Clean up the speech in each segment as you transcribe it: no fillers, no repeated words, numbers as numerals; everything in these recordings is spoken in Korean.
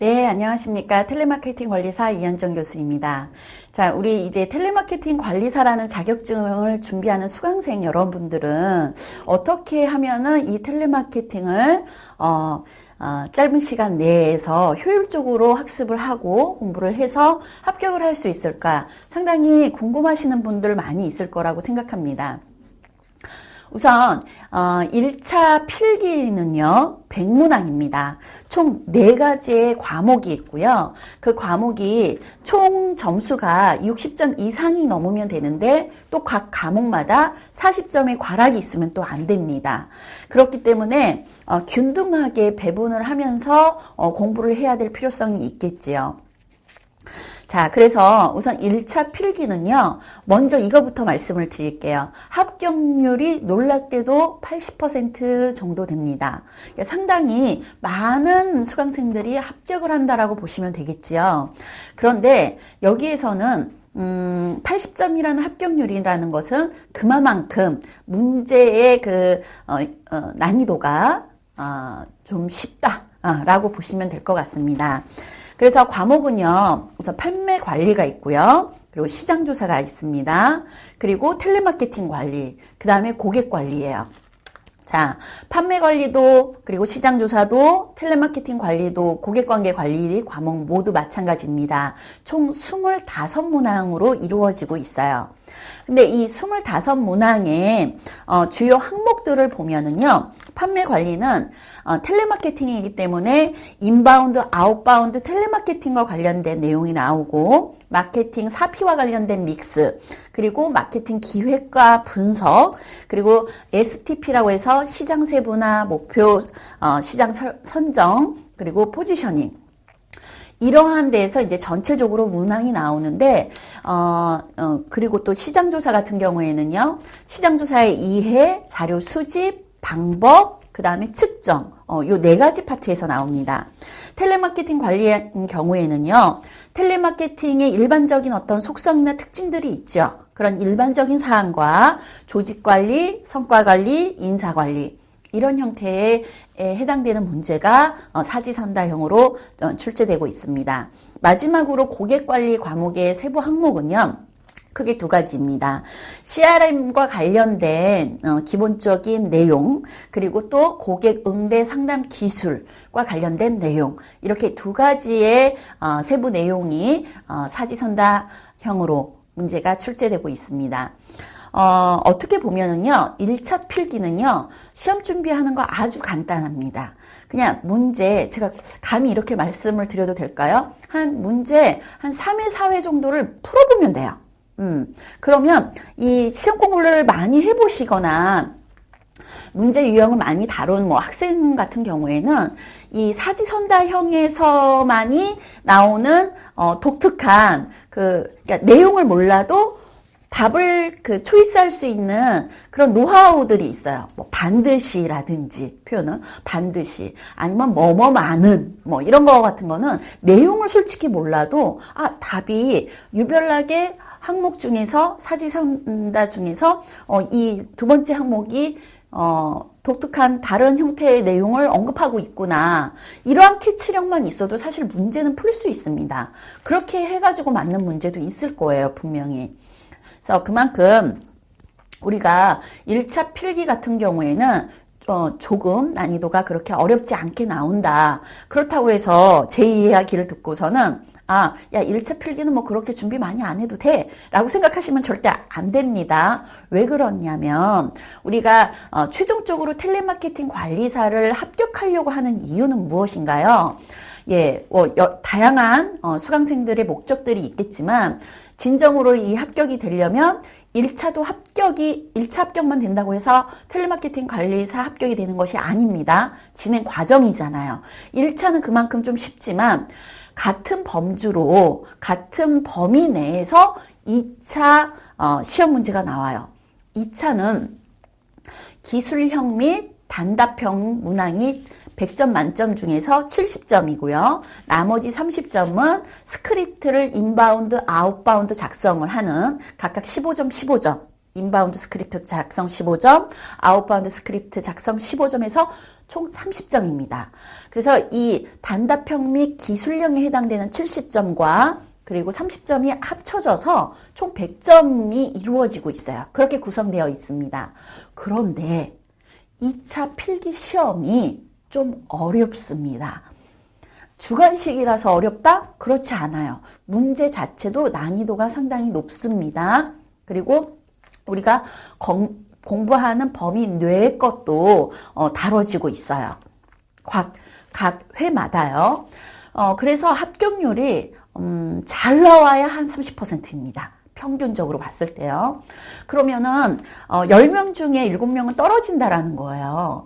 네, 안녕하십니까. 텔레마케팅 관리사 이현정 교수입니다. 자, 우리 이제 텔레마케팅 관리사라는 자격증을 준비하는 수강생 여러분들은 어떻게 하면은 이 텔레마케팅을, 짧은 시간 내에서 효율적으로 학습을 하고 공부를 해서 합격을 할 수 있을까? 상당히 궁금하시는 분들 많이 있을 거라고 생각합니다. 우선 1차 필기는요. 100문항입니다. 총 4가지의 과목이 있고요. 그 과목이 총 점수가 60점 이상이 넘으면 되는데 또 각 과목마다 40점의 과락이 있으면 또 안 됩니다. 그렇기 때문에 균등하게 배분을 하면서 공부를 해야 될 필요성이 있겠지요. 자, 그래서 우선 1차 필기는요, 먼저 이거부터 말씀을 드릴게요. 합격률이 놀랍게도 80% 정도 됩니다. 그러니까 상당히 많은 수강생들이 합격을 한다라고 보시면 되겠지요. 그런데 여기에서는 80점이라는 합격률이라는 것은 그만큼 문제의 난이도가 좀 쉽다라고 보시면 될 것 같습니다. 그래서 과목은요, 우선 판매 관리가 있고요. 그리고 시장 조사가 있습니다. 그리고 텔레마케팅 관리, 그 다음에 고객 관리예요. 자, 판매 관리도, 그리고 시장 조사도, 텔레마케팅 관리도, 고객 관계 관리 과목 모두 마찬가지입니다. 총 25문항으로 이루어지고 있어요. 근데 이 25문항의 주요 항목들을 보면은요, 판매 관리는 텔레마케팅이기 때문에 인바운드, 아웃바운드 텔레마케팅과 관련된 내용이 나오고, 마케팅 사피와 관련된 믹스, 그리고 마케팅 기획과 분석, 그리고 STP라고 해서 시장 세분화, 목표 시장 선정, 그리고 포지셔닝. 이러한 데에서 이제 전체적으로 문항이 나오는데, 그리고 또 시장조사 같은 경우에는요, 시장조사의 이해, 자료 수집, 방법, 그 다음에 측정, 요 4가지 파트에서 나옵니다. 텔레마케팅 관리의 경우에는요, 텔레마케팅의 일반적인 어떤 속성이나 특징들이 있죠. 그런 일반적인 사항과 조직관리, 성과관리, 인사관리, 이런 형태에 해당되는 문제가 사지선다형으로 출제되고 있습니다. 마지막으로 고객관리 과목의 세부 항목은요, 크게 2가지입니다. CRM과 관련된 기본적인 내용, 그리고 또 고객 응대 상담 기술과 관련된 내용, 이렇게 2가지의 세부 내용이 사지선다형으로 문제가 출제되고 있습니다. 어떻게 보면은요, 1차 필기는요, 시험 준비하는 거 아주 간단합니다. 그냥 문제, 제가 감히 이렇게 말씀을 드려도 될까요? 문제 한 3회, 4회 정도를 풀어보면 돼요. 그러면 이 시험 공부를 많이 해보시거나, 문제 유형을 많이 다룬 학생 같은 경우에는 이 사지선다형에서만이 나오는 독특한 그러니까 내용을 몰라도 답을 초이스할 수 있는 그런 노하우들이 있어요. 반드시라든지 표현은 반드시, 아니면 뭐뭐만은 이런 거 같은 거는 내용을 솔직히 몰라도 답이 유별나게 항목 중에서 사지선다 중에서 이 2번째 항목이 독특한 다른 형태의 내용을 언급하고 있구나. 이러한 캐치력만 있어도 사실 문제는 풀 수 있습니다. 그렇게 해가지고 맞는 문제도 있을 거예요, 분명히. 그래서 그만큼 우리가 1차 필기 같은 경우에는 조금 난이도가 그렇게 어렵지 않게 나온다. 그렇다고 해서 제 이야기를 듣고서는 야, 1차 필기는 그렇게 준비 많이 안 해도 돼 라고 생각하시면 절대 안 됩니다. 왜 그러냐면 우리가 최종적으로 텔레마케팅 관리사를 합격하려고 하는 이유는 무엇인가요? 예, 다양한 수강생들의 목적들이 있겠지만 진정으로 이 합격이 되려면 1차 합격만 된다고 해서 텔레마케팅 관리사 합격이 되는 것이 아닙니다. 진행 과정이잖아요. 1차는 그만큼 좀 쉽지만 같은 범주로, 같은 범위 내에서 2차 시험 문제가 나와요. 2차는 기술형 및 단답형 문항이 100점 만점 중에서 70점이고요. 나머지 30점은 스크립트를 인바운드, 아웃바운드 작성을 하는 각각 15점, 15점. 인바운드 스크립트 작성 15점, 아웃바운드 스크립트 작성 15점에서 총 30점입니다. 그래서 이 단답형 및 기술형에 해당되는 70점과 그리고 30점이 합쳐져서 총 100점이 이루어지고 있어요. 그렇게 구성되어 있습니다. 그런데 2차 필기 시험이 좀 어렵습니다. 주관식이라서 어렵다? 그렇지 않아요. 문제 자체도 난이도가 상당히 높습니다. 그리고 우리가 공부하는 범위 내의 것도 다뤄지고 있어요. 각 회마다요. 그래서 합격률이 잘 나와야 한 30%입니다. 평균적으로 봤을 때요. 그러면은 10명 중에 7명은 떨어진다라는 거예요.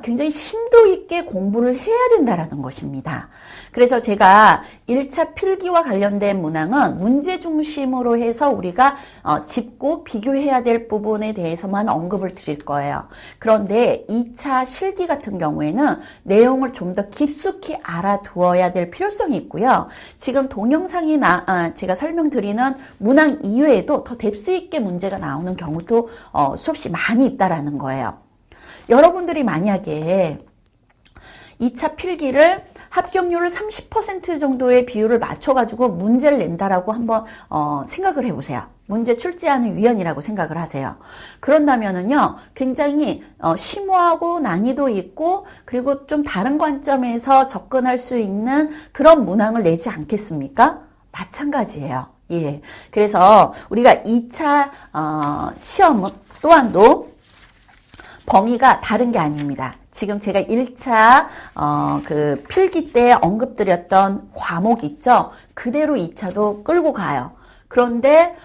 굉장히 심도 있게 공부를 해야 된다라는 것입니다. 그래서 제가 1차 필기와 관련된 문항은 문제 중심으로 해서 우리가 짚고 비교해야 될 부분에 대해서만 언급을 드릴 거예요. 그런데 2차 실기 같은 경우에는 내용을 좀 더 깊숙이 알아두어야 될 필요성이 있고요. 지금 동영상이 제가 설명드리는 문항 이외에도 더 뎁스 있게 문제가 나오는 경우도 수없이 많이 있다라는 거예요. 여러분들이 만약에 2차 필기를 합격률을 30% 정도의 비율을 맞춰가지고 문제를 낸다라고 한번 생각을 해보세요. 문제 출제하는 위원이라고 생각을 하세요. 그런다면은요, 굉장히 심오하고 난이도 있고 그리고 좀 다른 관점에서 접근할 수 있는 그런 문항을 내지 않겠습니까? 마찬가지예요. 예. 그래서 우리가 2차 시험 또한도 범위가 다른 게 아닙니다. 지금 제가 1차 그 필기 때 언급드렸던 과목 있죠? 그대로 2차도 끌고 가요. 그런데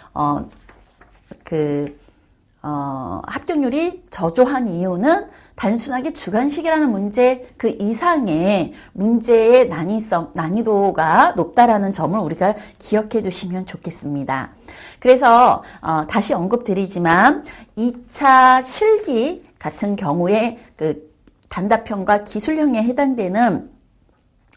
합격률이 저조한 이유는 단순하게 주관식이라는 문제 그 이상의 문제의 난이도가 높다라는 점을 우리가 기억해 두시면 좋겠습니다. 그래서 다시 언급드리지만 2차 실기 같은 경우에 그 단답형과 기술형에 해당되는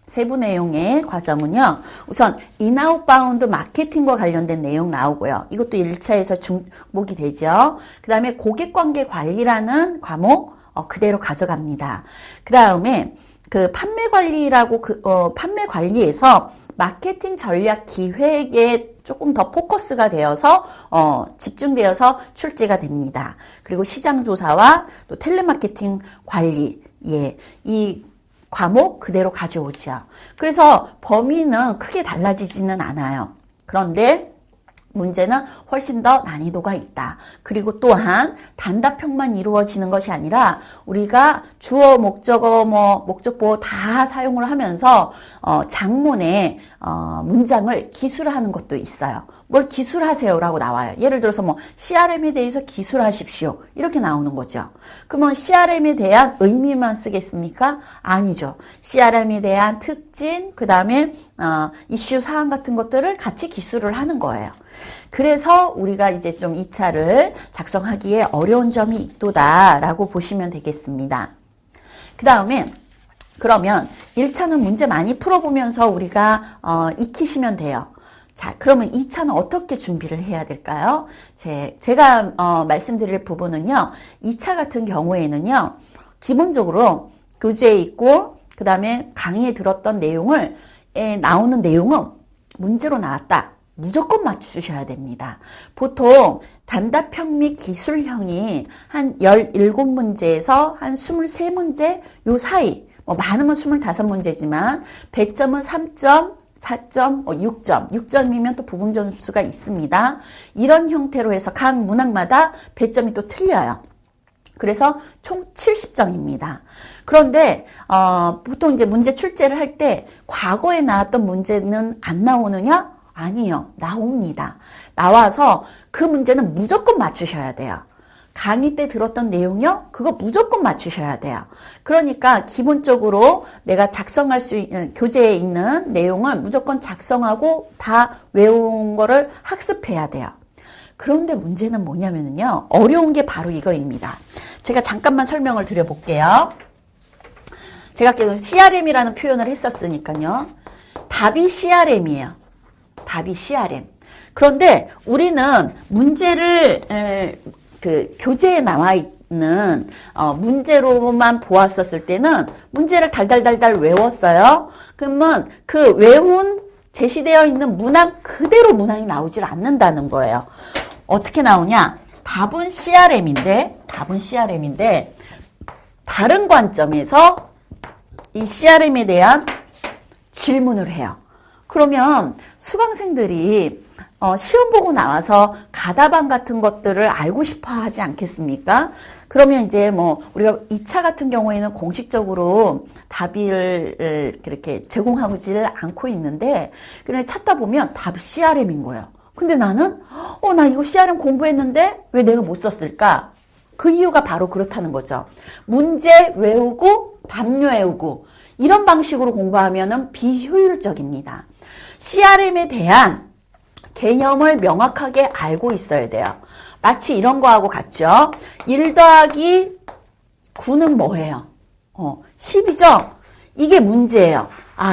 세부 내용의 과정은요. 우선 인아웃바운드 마케팅과 관련된 내용 나오고요. 이것도 1차에서 중복이 되죠. 그 다음에 고객관계 관리라는 과목 그대로 가져갑니다. 그 다음에 그 판매 관리라고 판매 관리에서 마케팅 전략 기획에 조금 더 포커스가 되어서 집중되어서 출제가 됩니다. 그리고 시장 조사와 또 텔레마케팅 관리, 예, 이 과목 그대로 가져오죠. 그래서 범위는 크게 달라지지는 않아요. 그런데 문제는 훨씬 더 난이도가 있다. 그리고 또한 단답형만 이루어지는 것이 아니라 우리가 주어, 목적어, 목적보 다 사용을 하면서 장문의 문장을 기술하는 것도 있어요. 뭘 기술하세요라고 나와요. 예를 들어서 CRM에 대해서 기술하십시오. 이렇게 나오는 거죠. 그러면 CRM에 대한 의미만 쓰겠습니까? 아니죠. CRM에 대한 특징, 그 다음에 이슈 사항 같은 것들을 같이 기술을 하는 거예요. 그래서 우리가 이제 좀 2차를 작성하기에 어려운 점이 있도다라고 보시면 되겠습니다. 그 다음에 그러면 1차는 문제 많이 풀어보면서 우리가 익히시면 돼요. 자, 그러면 2차는 어떻게 준비를 해야 될까요? 제가 말씀드릴 부분은요. 2차 같은 경우에는요. 기본적으로 교재에 있고 그 다음에 강의에 들었던 내용을 나오는 내용은 문제로 나왔다. 무조건 맞추셔야 됩니다. 보통 단답형 및 기술형이 한 17문제에서 한 23문제 요 사이, 많으면 25문제지만 100점은 3점, 4점, 6점, 6점이면 또 부분 점수가 있습니다. 이런 형태로 해서 각 문항마다 배점이 또 틀려요. 그래서 총 70점입니다. 그런데 보통 이제 문제 출제를 할 때 과거에 나왔던 문제는 안 나오느냐? 아니요. 나옵니다. 나와서 그 문제는 무조건 맞추셔야 돼요. 강의 때 들었던 내용요? 그거 무조건 맞추셔야 돼요. 그러니까 기본적으로 내가 작성할 수 있는 교재에 있는 내용을 무조건 작성하고 다 외운 거를 학습해야 돼요. 그런데 문제는 뭐냐면요. 어려운 게 바로 이거입니다. 제가 잠깐만 설명을 드려볼게요. 제가 계속 CRM이라는 표현을 했었으니까요. 답이 CRM이에요. 답이 CRM. 그런데 우리는 문제를 그 교재에 나와 있는 문제로만 보았었을 때는 문제를 달달달달 외웠어요. 그러면 그 외운 제시되어 있는 문항 그대로 문항이 나오질 않는다는 거예요. 어떻게 나오냐? 답은 CRM인데 다른 관점에서 이 CRM에 대한 질문을 해요. 그러면 수강생들이 시험 보고 나와서 가다방 같은 것들을 알고 싶어 하지 않겠습니까? 그러면 이제 뭐 우리가 2차 같은 경우에는 공식적으로 답을 그렇게 제공하지를 않고 있는데 그냥 찾다 보면 답이 CRM인 거예요. 근데 나는 나 이거 CRM 공부했는데 왜 내가 못 썼을까? 그 이유가 바로 그렇다는 거죠. 문제 외우고 답 외우고 이런 방식으로 공부하면은 비효율적입니다. CRM에 대한 개념을 명확하게 알고 있어야 돼요. 마치 이런 거하고 같죠. 1 더하기 9는 뭐예요? 10이죠? 이게 문제예요.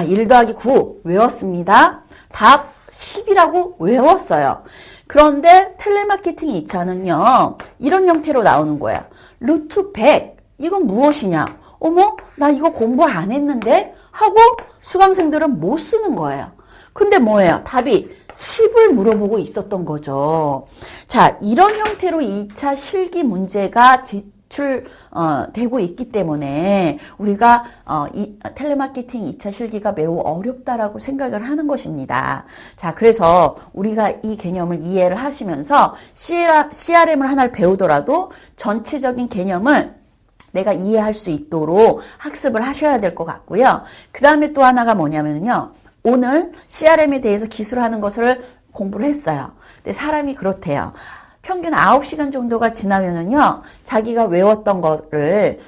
1 더하기 9 외웠습니다. 답 10이라고 외웠어요. 그런데 텔레마케팅 2차는요. 이런 형태로 나오는 거야. 루트 100 이건 무엇이냐? 어머 나 이거 공부 안 했는데? 하고 수강생들은 못 쓰는 거예요. 근데 뭐예요? 답이 10을 물어보고 있었던 거죠. 자, 이런 형태로 2차 실기 문제가 제출되고 있기 때문에 우리가 이 텔레마케팅 2차 실기가 매우 어렵다라고 생각을 하는 것입니다. 자, 그래서 우리가 이 개념을 이해를 하시면서 CRM을 하나를 배우더라도 전체적인 개념을 내가 이해할 수 있도록 학습을 하셔야 될 것 같고요. 그 다음에 또 하나가 뭐냐면요. 오늘 CRM에 대해서 기술하는 것을 공부를 했어요. 근데 사람이 그렇대요. 평균 9시간 정도가 지나면은요, 자기가 외웠던 거를,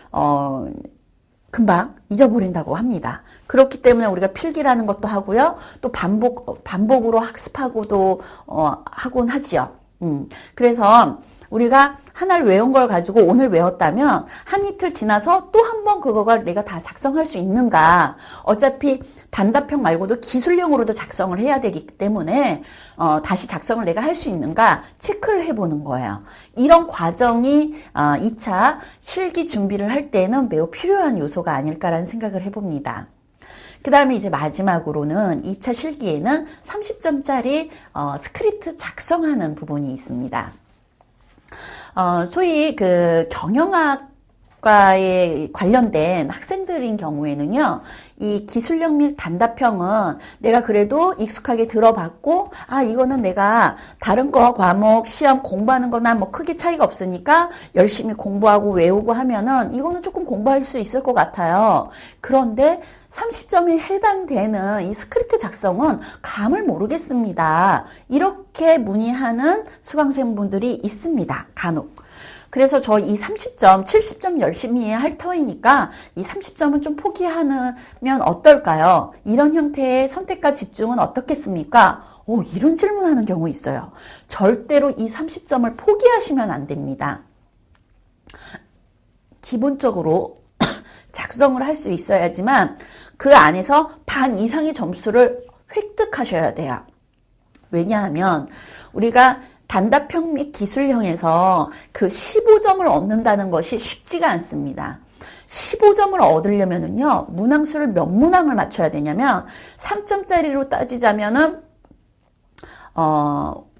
금방 잊어버린다고 합니다. 그렇기 때문에 우리가 필기라는 것도 하고요, 또 반복으로 학습하고도, 하곤 하지요. 그래서 우리가 하나를 외운 걸 가지고 오늘 외웠다면 한 이틀 지나서 또 한 번 그거가 내가 다 작성할 수 있는가. 어차피 단답형 말고도 기술형으로도 작성을 해야 되기 때문에 다시 작성을 내가 할 수 있는가 체크를 해보는 거예요. 이런 과정이 2차 실기 준비를 할 때는 매우 필요한 요소가 아닐까라는 생각을 해봅니다. 그 다음에 이제 마지막으로는 2차 실기에는 30점짜리 스크립트 작성하는 부분이 있습니다. 소위 그 경영학과에 관련된 학생들인 경우에는요, 이 기술력 및 단답형은 내가 그래도 익숙하게 들어봤고, 이거는 내가 다른 거 과목 시험 공부하는 거나 뭐 크게 차이가 없으니까 열심히 공부하고 외우고 하면은 이거는 조금 공부할 수 있을 것 같아요. 그런데 30점에 해당되는 이 스크립트 작성은 감을 모르겠습니다. 이렇게 문의하는 수강생분들이 있습니다. 간혹. 그래서 저 이 30점, 70점 열심히 할 터이니까 이 30점은 좀 포기하면 어떨까요? 이런 형태의 선택과 집중은 어떻겠습니까? 이런 질문하는 경우 있어요. 절대로 이 30점을 포기하시면 안 됩니다. 기본적으로 작성을 할 수 있어야지만 그 안에서 반 이상의 점수를 획득하셔야 돼요. 왜냐하면 우리가 단답형 및 기술형에서 그 15점을 얻는다는 것이 쉽지가 않습니다. 15점을 얻으려면은요, 문항수를 몇 문항을 맞춰야 되냐면 3점짜리로 따지자면은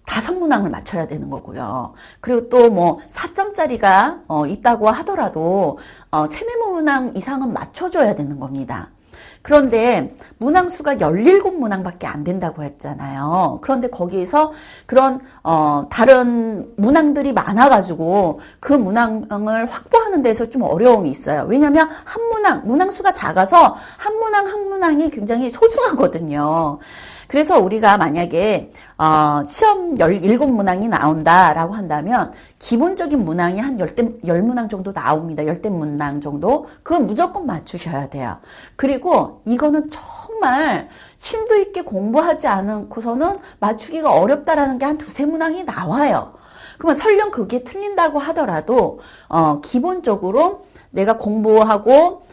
5문항을 맞춰야 되는 거고요. 그리고 또 뭐 4점짜리가 있다고 하더라도 3-4문항 이상은 맞춰줘야 되는 겁니다. 그런데 문항수가 17문항밖에 안 된다고 했잖아요. 그런데 거기에서 그런 다른 문항들이 많아가지고 그 문항을 확보하는 데서 좀 어려움이 있어요. 왜냐하면 한 문항수가 작아서 한 문항이 굉장히 소중하거든요. 그래서 우리가 만약에 시험 17문항이 나온다라고 한다면 기본적인 문항이 한 10문항 정도 나옵니다. 10문항 정도. 그거 무조건 맞추셔야 돼요. 그리고 이거는 정말 심도 있게 공부하지 않고서는 맞추기가 어렵다라는 게 한 2-3문항이 나와요. 그러면 설령 그게 틀린다고 하더라도 기본적으로 내가 공부하고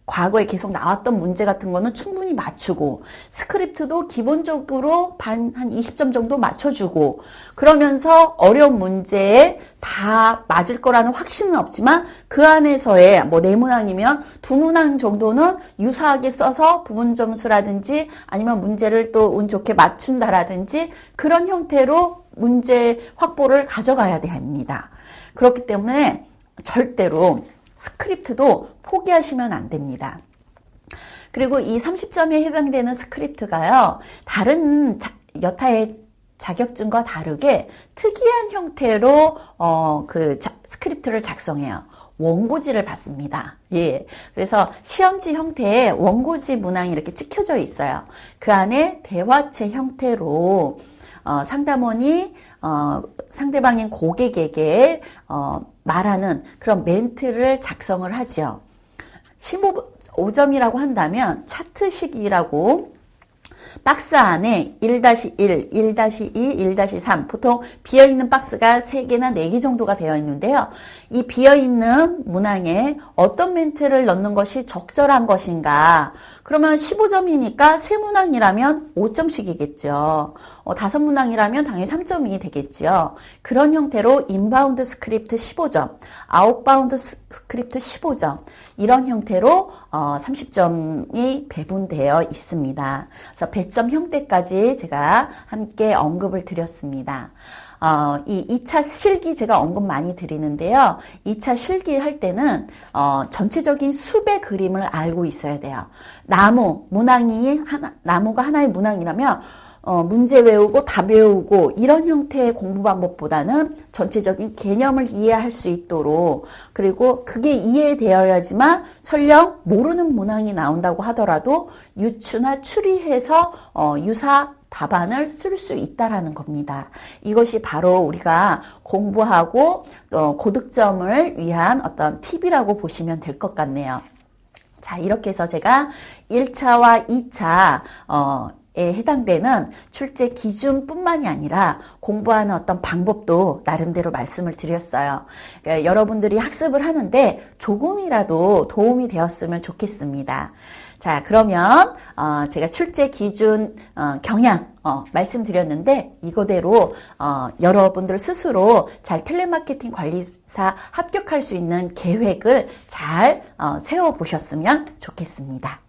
과거에 계속 나왔던 문제 같은 거는 충분히 맞추고, 스크립트도 기본적으로 한 20점 정도 맞춰주고, 그러면서 어려운 문제에 다 맞을 거라는 확신은 없지만 그 안에서의 뭐 4문항이면 2문항 정도는 유사하게 써서 부분 점수라든지 아니면 문제를 또 운 좋게 맞춘다라든지 그런 형태로 문제 확보를 가져가야 됩니다. 그렇기 때문에 절대로 스크립트도 포기하시면 안 됩니다. 그리고 이 30점에 해당되는 스크립트가요, 다른 여타의 자격증과 다르게 특이한 형태로 스크립트를 작성해요. 원고지를 받습니다. 예. 그래서 시험지 형태의 원고지 문항이 이렇게 찍혀져 있어요. 그 안에 대화체 형태로 상담원이 상대방인 고객에게 말하는 그런 멘트를 작성을 하죠. 15점이라고 한다면 차트식이라고 박스 안에 1-1, 1-2, 1-3 보통 비어있는 박스가 3개나 4개 정도가 되어 있는데요. 이 비어있는 문항에 어떤 멘트를 넣는 것이 적절한 것인가. 그러면 15점이니까 3문항이라면 5점씩이겠죠. 5문항이라면 당연히 3점이 되겠죠. 그런 형태로 인바운드 스크립트 15점, 아웃바운드 스크립트 15점 이런 형태로 30점이 배분되어 있습니다. 그래서 배점 형태까지 제가 함께 언급을 드렸습니다. 이 2차 실기 제가 언급 많이 드리는데요. 2차 실기 할 때는 전체적인 숲의 그림을 알고 있어야 돼요. 나무가 하나의 문항이라면 문제 외우고 답 외우고 이런 형태의 공부 방법보다는 전체적인 개념을 이해할 수 있도록, 그리고 그게 이해되어야지만 설령 모르는 문항이 나온다고 하더라도 유추나 추리해서 유사 답안을 쓸 수 있다라는 겁니다. 이것이 바로 우리가 공부하고 고득점을 위한 어떤 팁이라고 보시면 될 것 같네요. 자, 이렇게 해서 제가 1차와 2차 에 해당되는 출제 기준뿐만이 아니라 공부하는 어떤 방법도 나름대로 말씀을 드렸어요. 그러니까 여러분들이 학습을 하는데 조금이라도 도움이 되었으면 좋겠습니다. 자, 그러면 제가 출제 기준 경향 말씀드렸는데 이거대로 여러분들 스스로 잘 텔레마케팅 관리사 합격할 수 있는 계획을 잘 세워보셨으면 좋겠습니다.